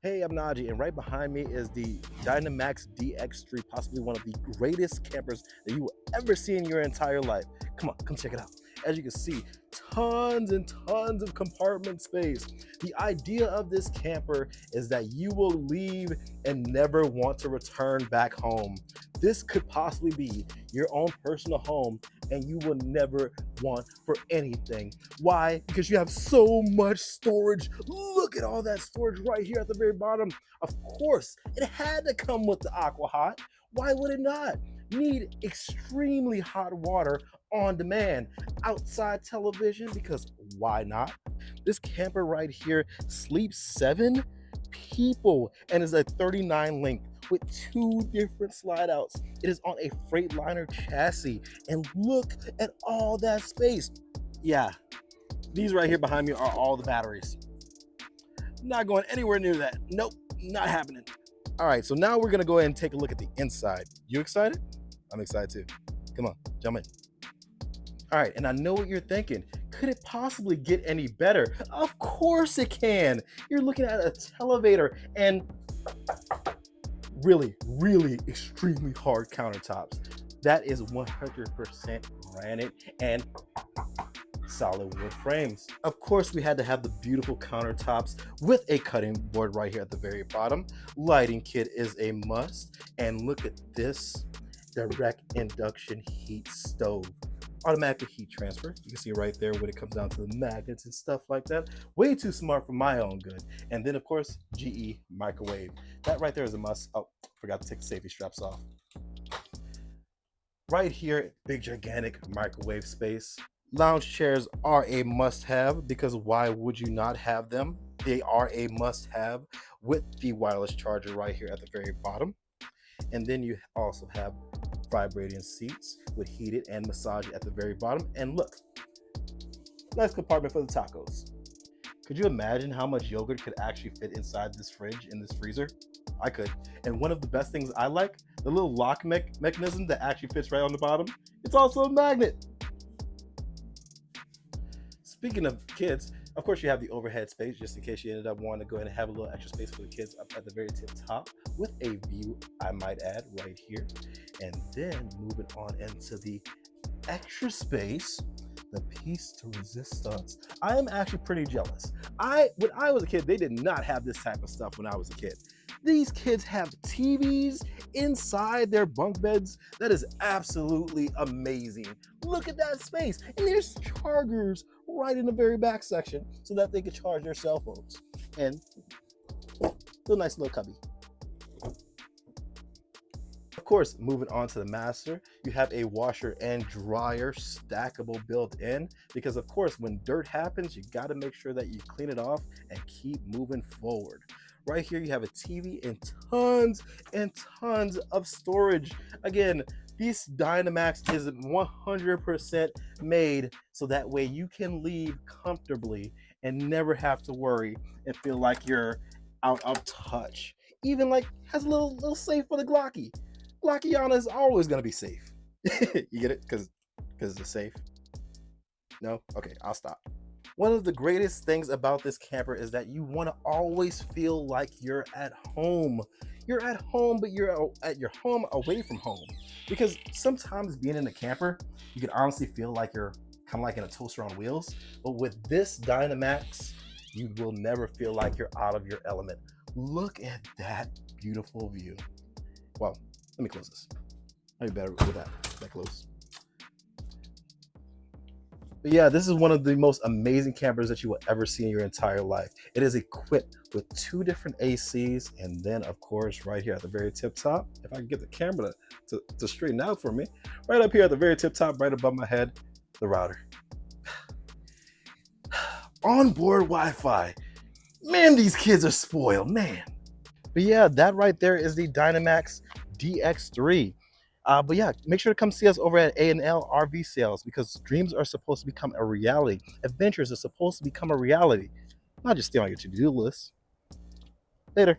Hey, I'm Najji, and right behind me is the Dynamax DX3, possibly one of the greatest campers that you will ever see in your entire life. Come on, come check it out. As you can see, tons and tons of compartment space. The idea of this camper is that you will leave and never want to return back home. This could possibly be your own personal home, and you will never want for anything. Why? Because you have so much storage. Look at all that storage right here at the very bottom. Of course, it had to come with the Aqua Hot. Why would it not? You need extremely hot water on demand. Outside television, because why not? This camper right here sleeps 7 people and is a 39 length with 2 different slide outs. It is on a Freightliner chassis, and look at all that space. Yeah, these right here behind me are all the batteries. Not going anywhere near that. Nope, not happening. All right, so now we're gonna go ahead and take a look at the inside. You excited? I'm excited too. Come on, jump in. All right, and I know what you're thinking. Could it possibly get any better? Of course it can. You're looking at a televator and really, really extremely hard countertops. That is 100% granite and solid wood frames. Of course, we had to have the beautiful countertops with a cutting board right here at the very bottom. Lighting kit is a must. And look at this direct induction heat stove. Automatic heat transfer. You can see right there when it comes down to the magnets and stuff like that. Way too smart for my own good. And then of course, GE microwave. That right there is a must. Oh, forgot to take the safety straps off. Right here, big gigantic microwave space. Lounge chairs are a must-have because why would you not have them? They are a must-have with the wireless charger right here at the very bottom. And then you also have vibrating seats with heated and massage at the very bottom. And look, nice compartment for the tacos. Could you imagine how much yogurt could actually fit inside this fridge, in this freezer? I could. And one of the best things I like, the little lock mechanism that actually fits right on the bottom, it's also a magnet. Speaking of kids, of course you have the overhead space just in case you ended up wanting to go ahead and have a little extra space for the kids up at the very tip top with a view, I might add, right here. And then moving on into the extra space, the piece to resistance. I am actually pretty jealous. When I was a kid, they did not have this type of stuff when I was a kid. These kids have TVs inside their bunk beds. That is absolutely amazing. Look at that space. And there's chargers right in the very back section so that they can charge their cell phones. And a nice little cubby. Of course, moving on to the master, you have a washer and dryer stackable built in because of course when dirt happens, you got to make sure that you clean it off and keep moving forward. Right here, you have a TV and tons of storage. Again, this Dynamax is 100% made so that way you can leave comfortably and never have to worry and feel like you're out of touch. Even like has a little safe for the Glocky. Glockiana is always gonna be safe. You get it? Because it's safe. No? Okay, I'll stop. One of the greatest things about this camper is that you want to always feel like you're at home. You're at home, but you're at your home away from home. Because sometimes being in a camper, you can honestly feel like you're kind of like in a toaster on wheels. But with this Dynamax, you will never feel like you're out of your element. Look at that beautiful view. Well, let me close this. I'll be better with that close. But yeah, this is one of the most amazing campers that you will ever see in your entire life. It is equipped with 2 different ACs, and then of course right here at the very tip top, if I can get the camera to straighten out for me, right up here at the very tip top, right above my head, the router. Onboard Wi-Fi. Man, these kids are spoiled, man. But yeah, that right there is the Dynamax DX3. But yeah, make sure to come see us over at A&L RV Sales because dreams are supposed to become a reality. Adventures are supposed to become a reality, not just stay on your to-do list. Later.